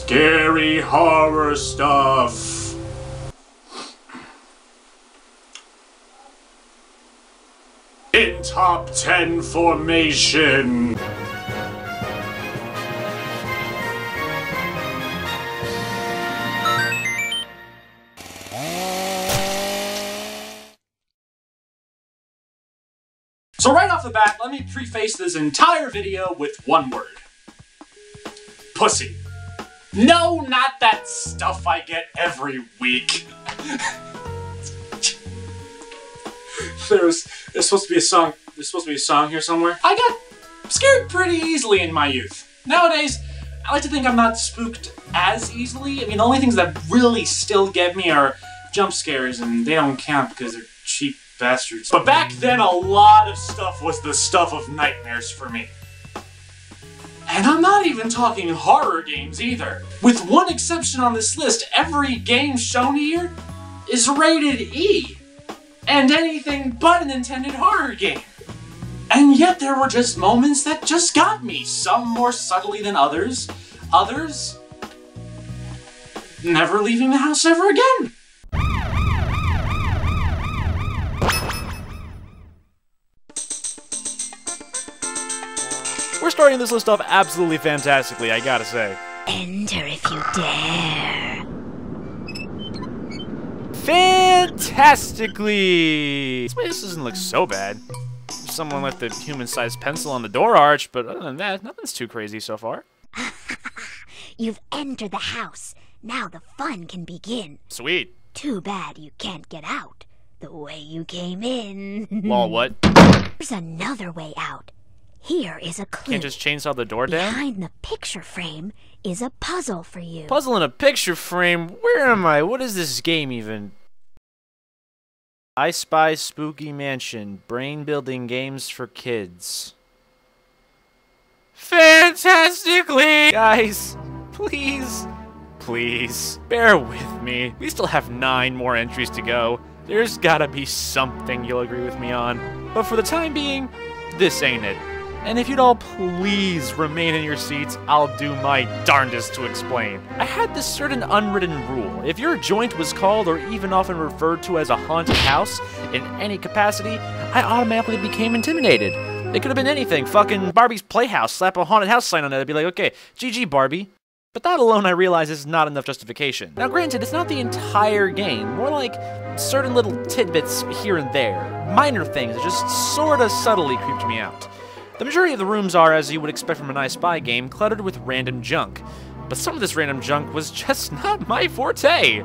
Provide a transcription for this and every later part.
Scary horror stuff. In top 10 formation. So right off the bat, let me preface this entire video with one word. Pussy. No, not that stuff I get every week. There's supposed to be a song. There's supposed to be a song here somewhere. I got scared pretty easily in my youth. Nowadays, I like to think I'm not spooked as easily. I mean, the only things that really still get me are jump scares, and they don't count because they're cheap bastards. But back then, a lot of stuff was the stuff of nightmares for me. And I'm not even talking horror games either. With one exception on this list, every game shown here is rated E. And anything but an intended horror game. And yet there were just moments that just got me, some more subtly than others. Others, never leaving the house ever again. We're starting this list off absolutely fantastically, I gotta say. Enter if you dare. Fantastically! This doesn't look so bad. Someone left a human-sized pencil on the door arch, but other than that, nothing's too crazy so far. You've entered the house. Now the fun can begin. Sweet. Too bad you can't get out the way you came in. Well, what? There's another way out. Here is a clue. Can't just chainsaw the door down? Behind the picture frame is a puzzle for you. Puzzle in a picture frame? Where am I? What is this game even? I Spy Spooky Mansion. Brain-building games for kids. Fantastically! Guys, please, please, bear with me. We still have 9 more entries to go. There's gotta be something you'll agree with me on. But for the time being, this ain't it. And if you'd all please remain in your seats, I'll do my darndest to explain. I had this certain unwritten rule. If your joint was called or even often referred to as a haunted house in any capacity, I automatically became intimidated. It could have been anything. Fucking Barbie's Playhouse. Slap a haunted house sign on it. I'd be like, okay, GG Barbie. But that alone I realize is not enough justification. Now granted, it's not the entire game. More like certain little tidbits here and there. Minor things that just sorta subtly creeped me out. The majority of the rooms are, as you would expect from an I Spy game, cluttered with random junk. But some of this random junk was just not my forte.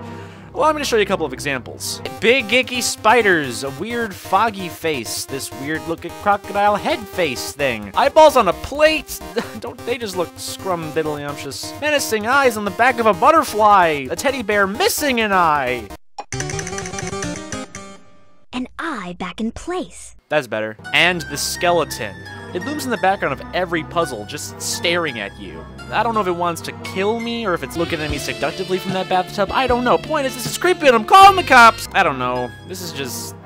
Well, I'm going to show you a couple of examples. Big icky spiders, a weird foggy face, this weird looking crocodile head face thing. Eyeballs on a plate, don't they just look scrum-diddly-umptious. Menacing eyes on the back of a butterfly, a teddy bear missing an eye. An eye back in place. That's better. And the skeleton. It looms in the background of every puzzle, just staring at you. I don't know if it wants to kill me, or if it's looking at me seductively from that bathtub. I don't know. Point is, this is creepy and I'm calling the cops! I don't know. This is just...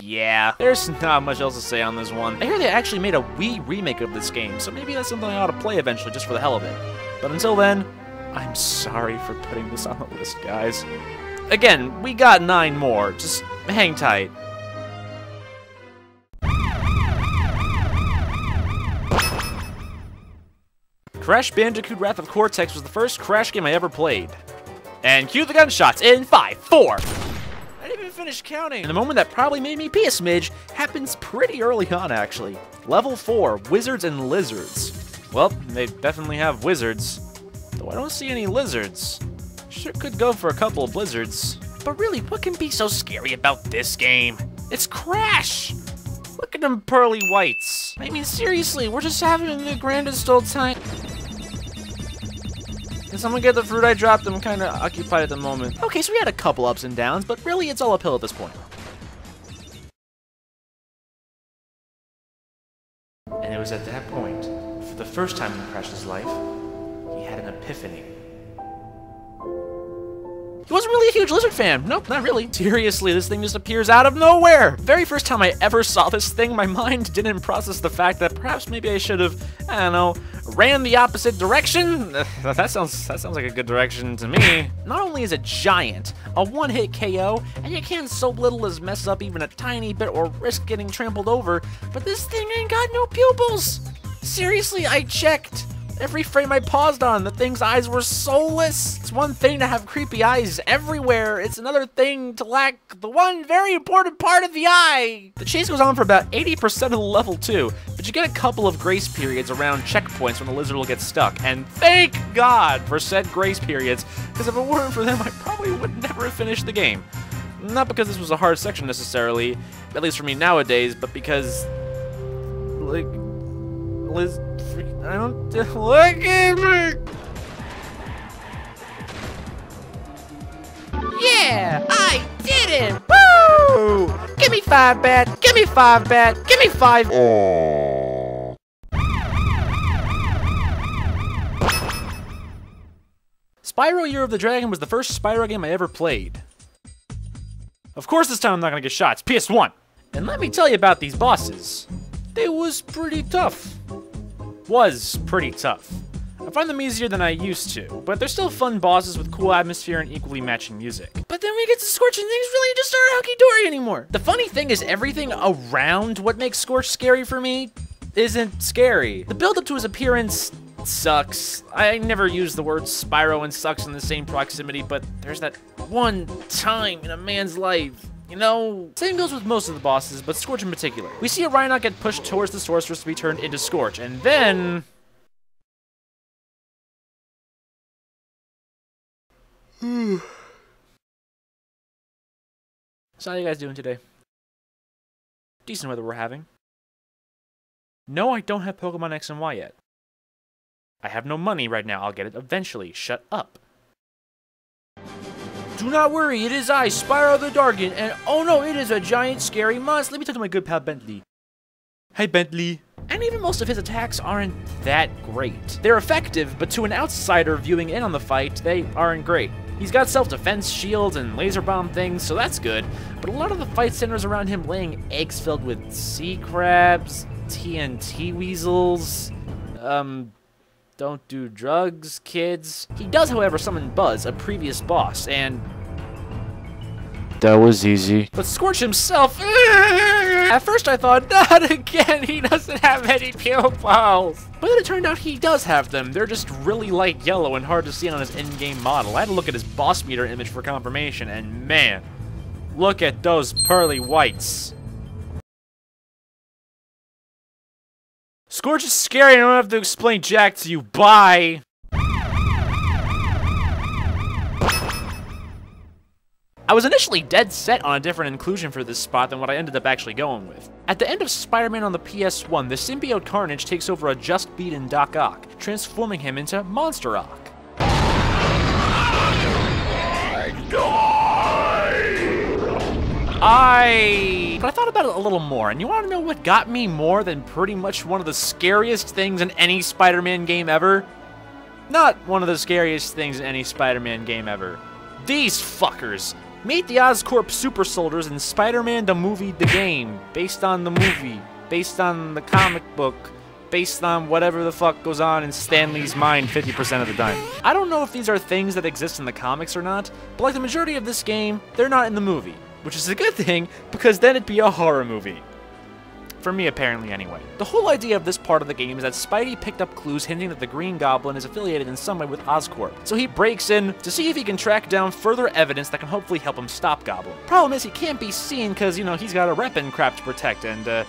yeah. There's not much else to say on this one. I hear they actually made a Wii remake of this game, so maybe that's something I ought to play eventually, just for the hell of it. But until then, I'm sorry for putting this on the list, guys. Again, we got 9 more. Just hang tight. Crash Bandicoot Wrath of Cortex was the first Crash game I ever played. And cue the gunshots in 5, 4. I didn't even finish counting. And the moment that probably made me pee a smidge happens pretty early on, actually. Level 4, Wizards and Lizards. Well, they definitely have wizards, though I don't see any lizards. Sure could go for a couple of blizzards. But really, what can be so scary about this game? It's Crash! Look at them pearly whites. I mean, seriously, we're just having the grandest old time. Can someone get the fruit I dropped? I'm kind of occupied at the moment. Okay, so we had a couple ups and downs, but really it's all uphill at this point. And it was at that point, for the first time in Crash's life, he had an epiphany. He wasn't really a huge lizard fan. Nope, not really. Seriously, this thing just appears out of nowhere. Very first time I ever saw this thing, my mind didn't process the fact that perhaps maybe I should have, I don't know, ran the opposite direction? That sounds like a good direction to me. Not only is it giant, a one-hit KO, and you can't so little as mess up even a tiny bit or risk getting trampled over, but this thing ain't got no pupils. Seriously, I checked. Every frame I paused on, the thing's eyes were soulless. It's one thing to have creepy eyes everywhere. It's another thing to lack the one very important part of the eye. The chase goes on for about 80% of the level too, but you get a couple of grace periods around checkpoints when the lizard will get stuck. And thank God for said grace periods, because if it weren't for them, I probably would never have finished the game. Not because this was a hard section necessarily, at least for me nowadays, but because, like, I don't look at me. Yeah, I did it! Woo! Give me 5 bat. Give me 5 bat. Give me 5. Aww. Spyro Year of the Dragon was the first Spyro game I ever played. Of course, this time I'm not gonna get shot. It's PS1. And let me tell you about these bosses. They was pretty tough. I find them easier than I used to, but they're still fun bosses with cool atmosphere and equally matching music. But then we get to Scorch and things really just aren't hunky-dory anymore. The funny thing is everything around what makes Scorch scary for me isn't scary. The build-up to his appearance sucks. I never use the words Spyro and sucks in the same proximity, but there's that one time in a man's life. You know, same goes with most of the bosses, but Scorch in particular. We see a Rhinoc get pushed towards the sorceress to be turned into Scorch, and then... So how you guys doing today? Decent weather we're having. No, I don't have Pokemon X and Y yet. I have no money right now, I'll get it eventually. Shut up. Do not worry, it is I, Spyro the Dragon, and oh no, it is a giant scary monster. Let me talk to my good pal Bentley. Hey Bentley. And even most of his attacks aren't that great. They're effective, but to an outsider viewing in on the fight, they aren't great. He's got self-defense shields and laser bomb things, so that's good, but a lot of the fight centers around him laying eggs filled with sea crabs, TNT weasels, don't do drugs, kids. He does, however, summon Buzz, a previous boss, and... that was easy. But Scorch himself... At first I thought, not again, he doesn't have any pupils. But then it turned out he does have them. They're just really light yellow and hard to see on his in-game model. I had to look at his boss meter image for confirmation, and man, look at those pearly whites. Scorch is scary, I don't have to explain jack to you, bye! I was initially dead set on a different inclusion for this spot than what I ended up actually going with. At the end of Spider-Man on the PS1, the symbiote Carnage takes over a just beaten Doc Ock, transforming him into Monster Ock. But I thought about it a little more, and you want to know what got me more than pretty much one of the scariest things in any Spider-Man game ever? Not one of the scariest things in any Spider-Man game ever. These fuckers! Meet the Oscorp Super Soldiers in Spider-Man the Movie the Game, based on the movie, based on the comic book, based on whatever the fuck goes on in Stan Lee's mind 50% of the time. I don't know if these are things that exist in the comics or not, but like the majority of this game, they're not in the movie. Which is a good thing, because then it'd be a horror movie. For me, apparently, anyway. The whole idea of this part of the game is that Spidey picked up clues hinting that the Green Goblin is affiliated in some way with Oscorp. So he breaks in to see if he can track down further evidence that can hopefully help him stop Goblin. Problem is, he can't be seen because, you know, he's got a rep and crap to protect, and,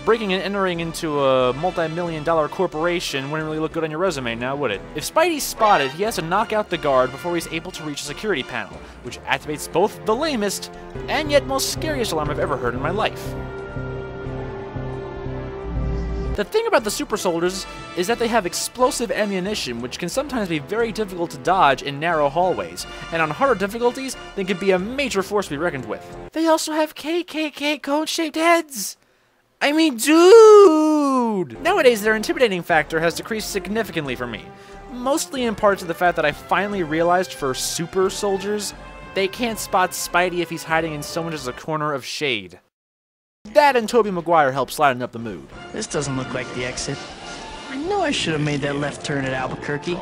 breaking and entering into a multi-million-dollar corporation wouldn't really look good on your resume now, would it? If Spidey's spotted, he has to knock out the guard before he's able to reach a security panel, which activates both the lamest and yet most scariest alarm I've ever heard in my life. The thing about the Super Soldiers is that they have explosive ammunition, which can sometimes be very difficult to dodge in narrow hallways, and on harder difficulties, they can be a major force to be reckoned with. They also have KKK cone-shaped heads! I mean, dude! Nowadays, their intimidating factor has decreased significantly for me, mostly in part to the fact that I finally realized for Super Soldiers, they can't spot Spidey if he's hiding in so much as a corner of shade. That and Tobey Maguire helps lighten up the mood. This doesn't look like the exit. I knew I should have made that left turn at Albuquerque.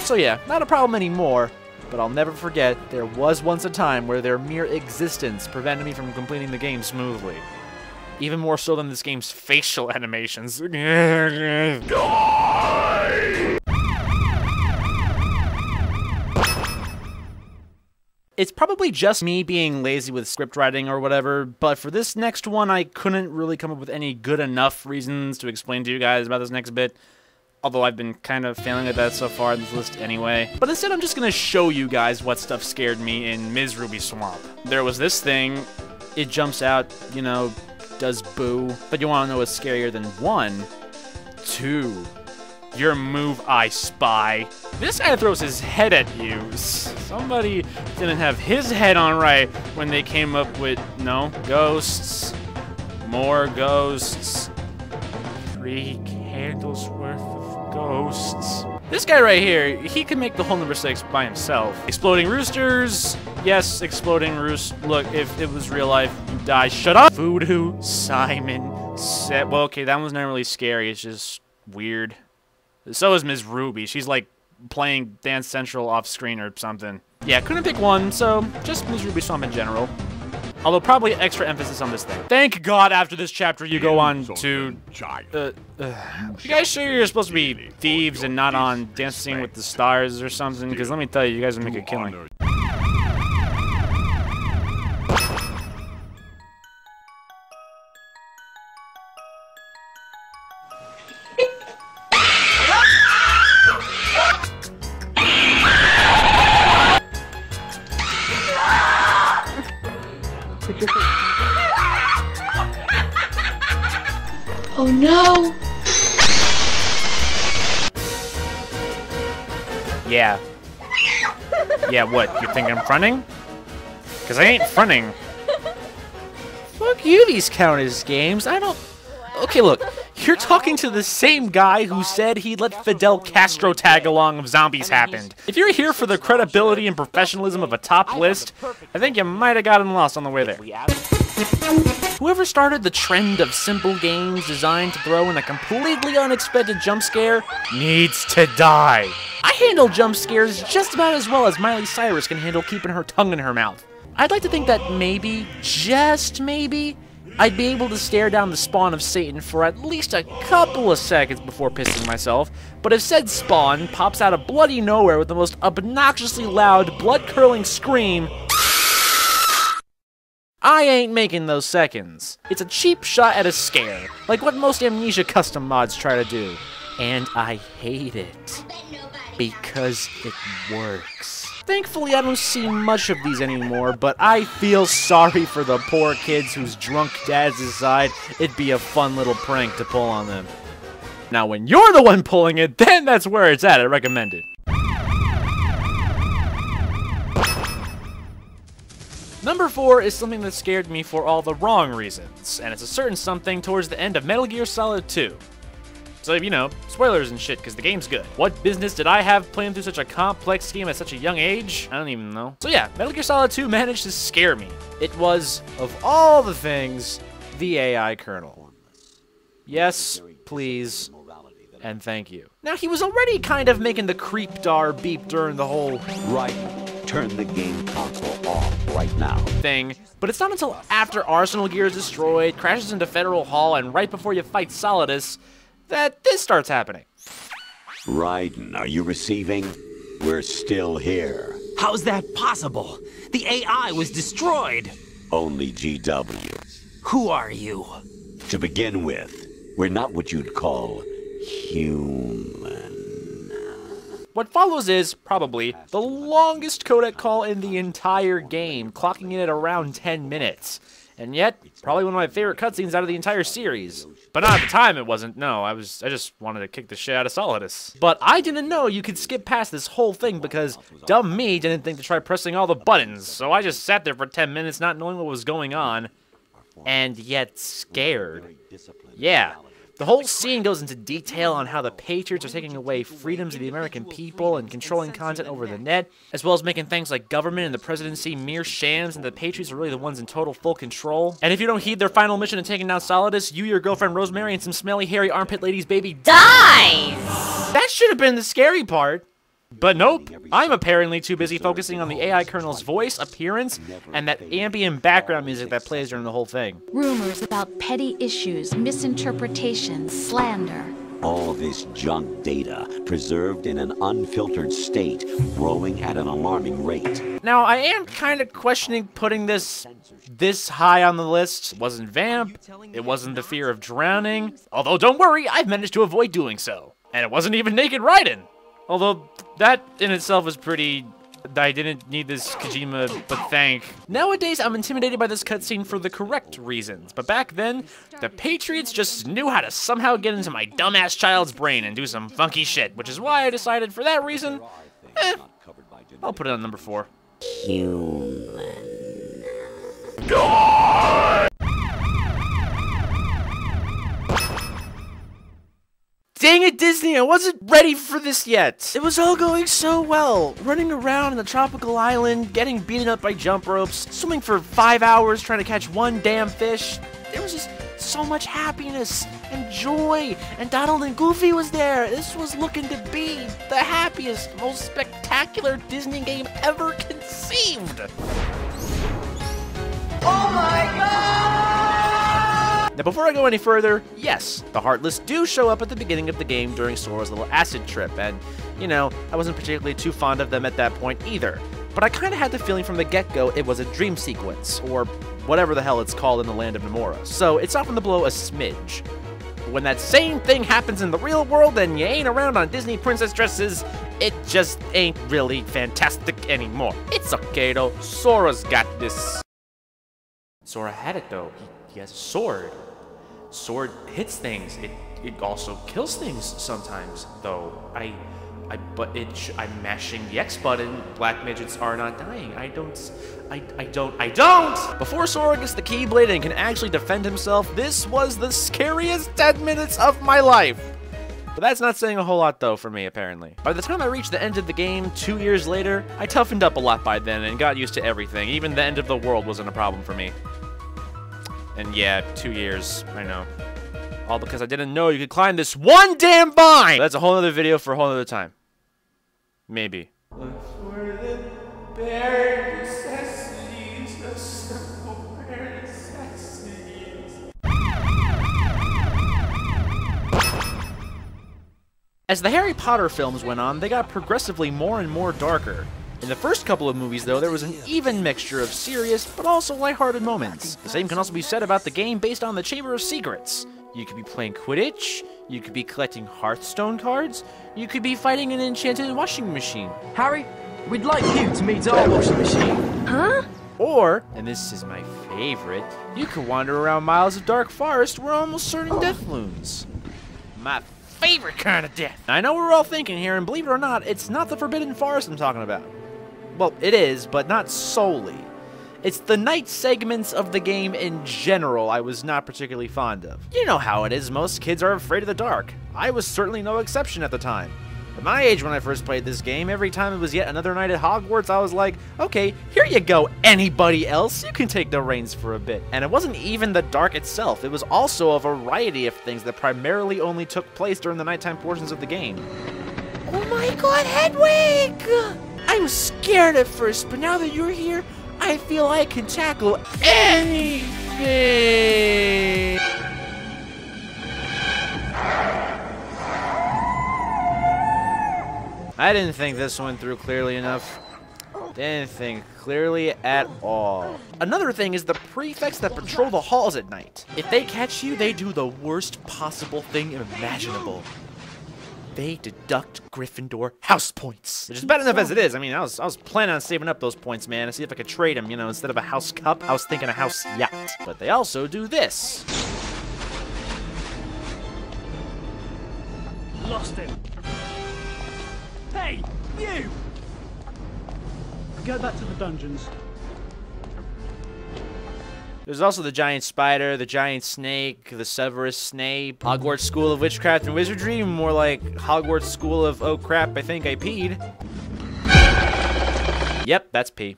So yeah, not a problem anymore, but I'll never forget there was once a time where their mere existence prevented me from completing the game smoothly. Even more so than this game's facial animations. It's probably just me being lazy with script writing or whatever, but for this next one, I couldn't really come up with any good enough reasons to explain to you guys about this next bit. Although I've been kind of failing at that so far in this list anyway. But instead, I'm just gonna show you guys what stuff scared me in Ms. Ruby Swamp. There was this thing, it jumps out, you know, does boo. But you wanna know what's scarier than 1? 2. Your move, I spy. This guy throws his head at you. Somebody didn't have his head on right when they came up with, no, ghosts. More ghosts. 3 candles worth of ghosts. This guy right here, he can make the whole number 6 by himself. Exploding roosters. Yes, exploding roost. Look, if it was real life, you die. Shut up! Voodoo, Simon, Set. Well, okay, that one's not really scary. It's just weird. So is Ms. Ruby. She's like playing Dance Central off screen or something. Yeah, couldn't pick one, so just Ms. Ruby Swamp in general. Although probably extra emphasis on this thing. Thank God after this chapter you go on to... you guys sure you're supposed to be thieves and not on Dancing with the Stars or something? Because let me tell you, you guys will make a killing. Oh no! Yeah. Yeah, what? You think I'm fronting? Because I ain't fronting. Fuck you, these count as games. I don't... Okay, look. You're talking to the same guy who said he'd let Fidel Castro tag along if zombies happened. If you're here for the credibility and professionalism of a top list, I think you might have gotten lost on the way there. Whoever started the trend of simple games designed to throw in a completely unexpected jump scare needs to die. I handle jump scares just about as well as Miley Cyrus can handle keeping her tongue in her mouth. I'd like to think that maybe, just maybe, I'd be able to stare down the spawn of Satan for at least a couple of seconds before pissing myself, but if said spawn pops out of bloody nowhere with the most obnoxiously loud, blood-curdling scream, I ain't making those seconds. It's a cheap shot at a scare, like what most Amnesia custom mods try to do. And I hate it, because it works. Thankfully, I don't see much of these anymore, but I feel sorry for the poor kids whose drunk dads decide it'd be a fun little prank to pull on them. Now, when you're the one pulling it, then that's where it's at. I recommend it. Number 4 is something that scared me for all the wrong reasons, and it's a certain something towards the end of Metal Gear Solid 2. So, you know, spoilers and shit, because the game's good. What business did I have playing through such a complex game at such a young age? I don't even know. So yeah, Metal Gear Solid 2 managed to scare me. It was, of all the things, the AI kernel. Yes, please, and thank you. Now, he was already kind of making the creep-dar beep during the whole turn the game console off right now thing, but it's not until after Arsenal Gear is destroyed, crashes into Federal Hall, and right before you fight Solidus, that this starts happening. Raiden, are you receiving? We're still here. How's that possible? The AI was destroyed. Only GW. Who are you? To begin with, we're not what you'd call human. What follows is, probably, the longest codec call in the entire game, clocking in at around 10 minutes. And yet, probably one of my favorite cutscenes out of the entire series. But not at the time, it wasn't. No, I just wanted to kick the shit out of Solidus. But I didn't know you could skip past this whole thing because dumb me didn't think to try pressing all the buttons. So I just sat there for 10 minutes not knowing what was going on. And yet scared. Yeah. The whole scene goes into detail on how the Patriots are taking away freedoms of the American people and controlling content over the net, as well as making things like government and the presidency mere shams, and the Patriots are really the ones in total full control. And if you don't heed their final mission of taking down Solidus, you, your girlfriend Rosemary, and some smelly, hairy armpit ladies baby dies! That should have been the scary part. But nope, I'm apparently too busy focusing on the AI Colonel's voice, appearance, and that ambient background music that plays during the whole thing. Rumors about petty issues, misinterpretations, slander. All this junk data, preserved in an unfiltered state, growing at an alarming rate. Now, I am kind of questioning putting this high on the list. It wasn't Vamp, it wasn't the fear of drowning, although don't worry, I've managed to avoid doing so. And it wasn't even Naked Raiden. Although, that in itself is pretty... I didn't need this Kojima, but thank. Nowadays, I'm intimidated by this cutscene for the correct reasons, but back then, the Patriots just knew how to somehow get into my dumbass child's brain and do some funky shit, which is why I decided for that reason, I'll put it on number 4. Human. Dang it, Disney, I wasn't ready for this yet. It was all going so well. Running around in the tropical island, getting beaten up by jump ropes, swimming for 5 hours trying to catch one damn fish. There was just so much happiness and joy, and Donald and Goofy was there. This was looking to be the happiest, most spectacular Disney game ever conceived. Oh my God! Now, before I go any further, yes, the Heartless do show up at the beginning of the game during Sora's little acid trip, and, you know, I wasn't particularly too fond of them at that point either. But I kind of had the feeling from the get-go it was a dream sequence, or whatever the hell it's called in the land of Nomura, so it's often to blow a smidge. But when that same thing happens in the real world and you ain't around on Disney princess dresses, it just ain't really fantastic anymore. It's okay though, Sora's got this. Sora had it though, he has a sword. Sword hits things. It also kills things sometimes, though. I'm mashing the X button. Black midgets are not dying. I don't! Before Sora gets the Keyblade and can actually defend himself, this was the scariest 10 minutes of my life. But that's not saying a whole lot, though, for me, apparently. By the time I reached the end of the game, 2 years later, I toughened up a lot by then and got used to everything. Even the end of the world wasn't a problem for me. And yeah, 2 years, I know. All because I didn't know you could climb this one damn vine! That's a whole other video for a whole other time. Maybe. Look for the bare necessities, the simple bare necessities. As the Harry Potter films went on, they got progressively more and more darker. In the first couple of movies, though, there was an even mixture of serious, but also lighthearted moments. The same can also be said about the game based on the Chamber of Secrets. You could be playing Quidditch, you could be collecting Hearthstone cards, you could be fighting an enchanted washing machine. Harry, we'd like you to meet our washing machine. Huh? Or, and this is my favorite, you could wander around miles of dark forest where almost certain death looms. My favorite kind of death. I know what we're all thinking here, and believe it or not, it's not the Forbidden Forest I'm talking about. Well, it is, but not solely. It's the night segments of the game in general I was not particularly fond of. You know how it is, most kids are afraid of the dark. I was certainly no exception at the time. At my age when I first played this game, every time it was yet another night at Hogwarts, I was like, okay, here you go, anybody else, you can take the reins for a bit. And it wasn't even the dark itself, it was also a variety of things that primarily only took place during the nighttime portions of the game. Oh my god, Hedwig! I was scared at first, but now that you're here, I feel I can tackle anything! I didn't think this one through clearly enough. Didn't think clearly at all. Another thing is the prefects that patrol the halls at night. If they catch you, they do the worst possible thing imaginable. They deduct Gryffindor house points. Which is bad enough as it is. I mean, I was planning on saving up those points, man, to see if I could trade them, you know, instead of a house cup, I was thinking a house yacht. But they also do this. Lost him. Hey, you! Get back to the dungeons. There's also the giant spider, the giant snake, the Severus Snape, Hogwarts School of Witchcraft and Wizardry, more like Hogwarts School of oh crap, I think I peed. Yep, that's pee.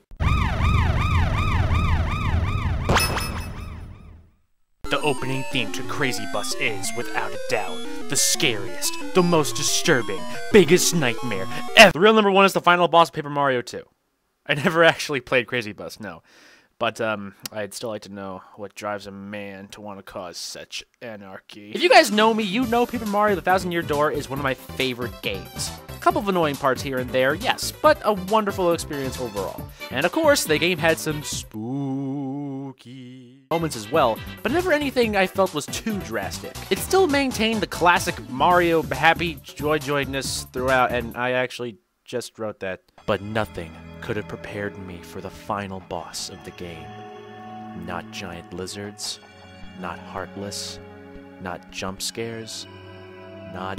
The opening theme to Crazy Bus is, without a doubt, the scariest, the most disturbing, biggest nightmare ever. The real number one is the final boss of Paper Mario 2. I never actually played Crazy Bus, no. But, I'd still like to know what drives a man to want to cause such anarchy. If you guys know me, you know Paper Mario The Thousand Year Door is one of my favorite games. A couple of annoying parts here and there, yes, but a wonderful experience overall. And of course, the game had some spooky moments as well, but never anything I felt was too drastic. It still maintained the classic Mario happy joy-joyness throughout, and I actually just wrote that. But nothing could have prepared me for the final boss of the game. Not giant lizards, not heartless, not jump scares, not...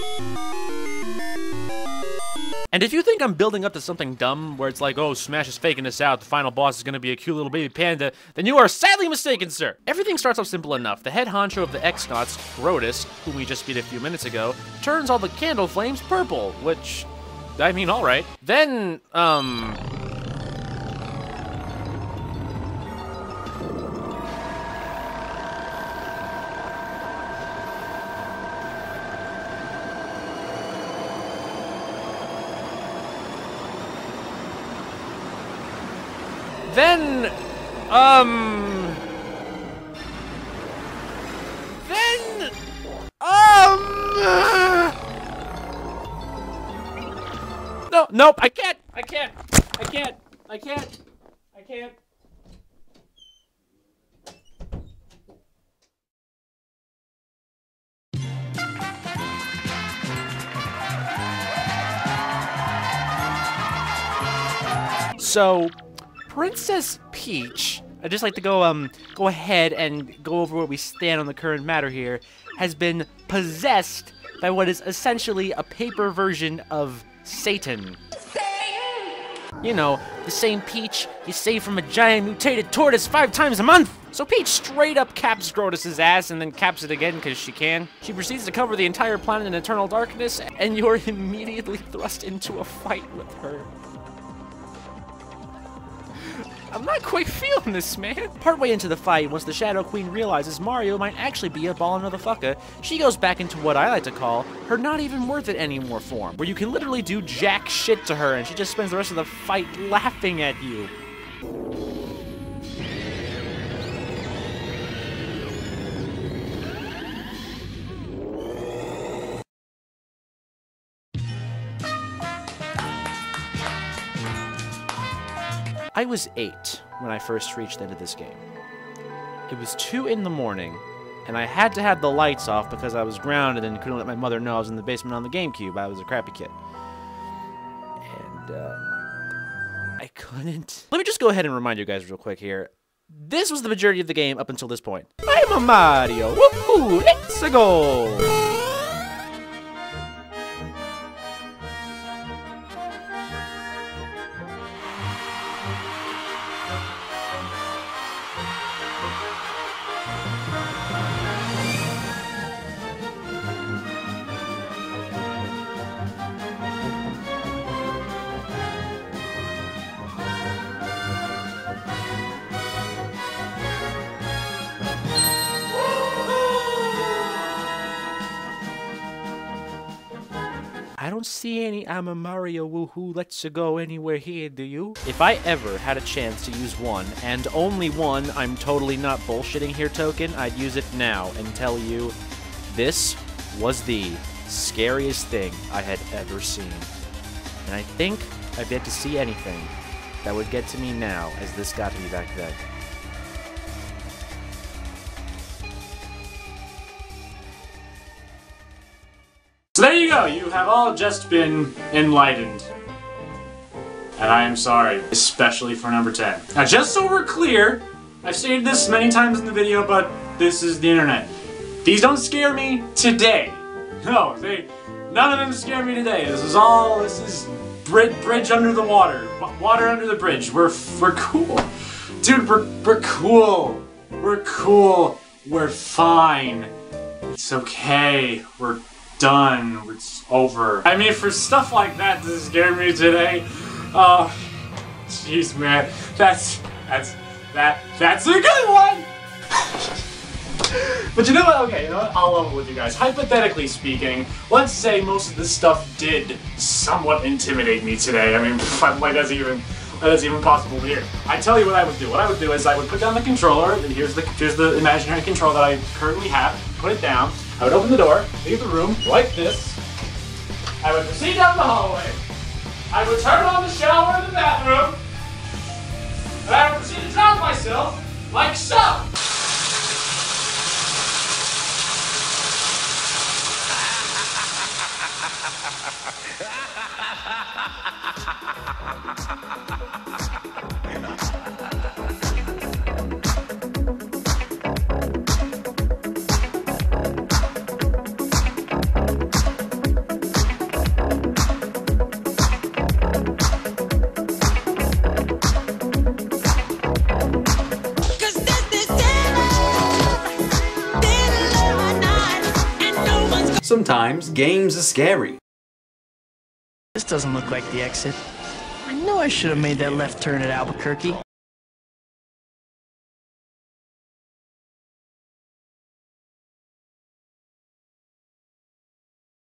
And if you think I'm building up to something dumb, where it's like, oh, Smash is faking us out, the final boss is gonna be a cute little baby panda, then you are sadly mistaken, sir! Everything starts off simple enough. The head honcho of the X-Nauts, Grotus, whom we just beat a few minutes ago, turns all the candle flames purple, which... I mean, alright. Then, no, nope, I can't. So, Princess Peach, I'd just like to go ahead and go over where we stand on the current matter here, has been possessed by what is essentially a paper version of Satan. You know, the same Peach you save from a giant mutated tortoise 5 times a month! So Peach straight up caps Grotus's ass and then caps it again because she can. She proceeds to cover the entire planet in eternal darkness, and you're immediately thrust into a fight with her. I'm not quite feeling this, man. Partway into the fight, once the Shadow Queen realizes Mario might actually be a ballin' motherfucker, she goes back into what I like to call her not even worth it anymore form, where you can literally do jack shit to her and she just spends the rest of the fight laughing at you. I was 8 when I first reached the end of this game. It was 2 in the morning, and I had to have the lights off because I was grounded and couldn't let my mother know I was in the basement on the GameCube. I was a crappy kid. And, I couldn't... Let me just go ahead and remind you guys real quick here. This was the majority of the game up until this point. I'm a Mario! Woohoo! Let's go! I don't see any I'm a Mario woohoo let's go anywhere here, do you? If I ever had a chance to use one, and only one I'm totally not bullshitting here token, I'd use it now and tell you this was the scariest thing I had ever seen. And I think I've yet to see anything that would get to me now as this got to me back then. So there you go, you have all just been enlightened. And I am sorry, especially for number 10. Now just so we're clear, I've stated this many times in the video, but this is the internet. These don't scare me today. No, none of them scare me today. This is bridge under the water. Water under the bridge. We're cool. Dude, we're cool. We're cool. We're fine. It's okay. We're done. It's over. I mean, for stuff like that to scare me today, oh, jeez, man. That's a good one! But you know what? Okay, you know what? I'll level with you guys. Hypothetically speaking, let's say most of this stuff did somewhat intimidate me today. I mean, like that's even possible here. I tell you what I would do. What I would do is I would put down the controller. And here's the imaginary controller that I currently have. Put it down. I would open the door, leave the room like this. I would proceed down the hallway. I would turn on the shower in the bathroom. And I would proceed to drown myself like so. Sometimes games are scary. This doesn't look like the exit. I know I should have made that left turn at Albuquerque.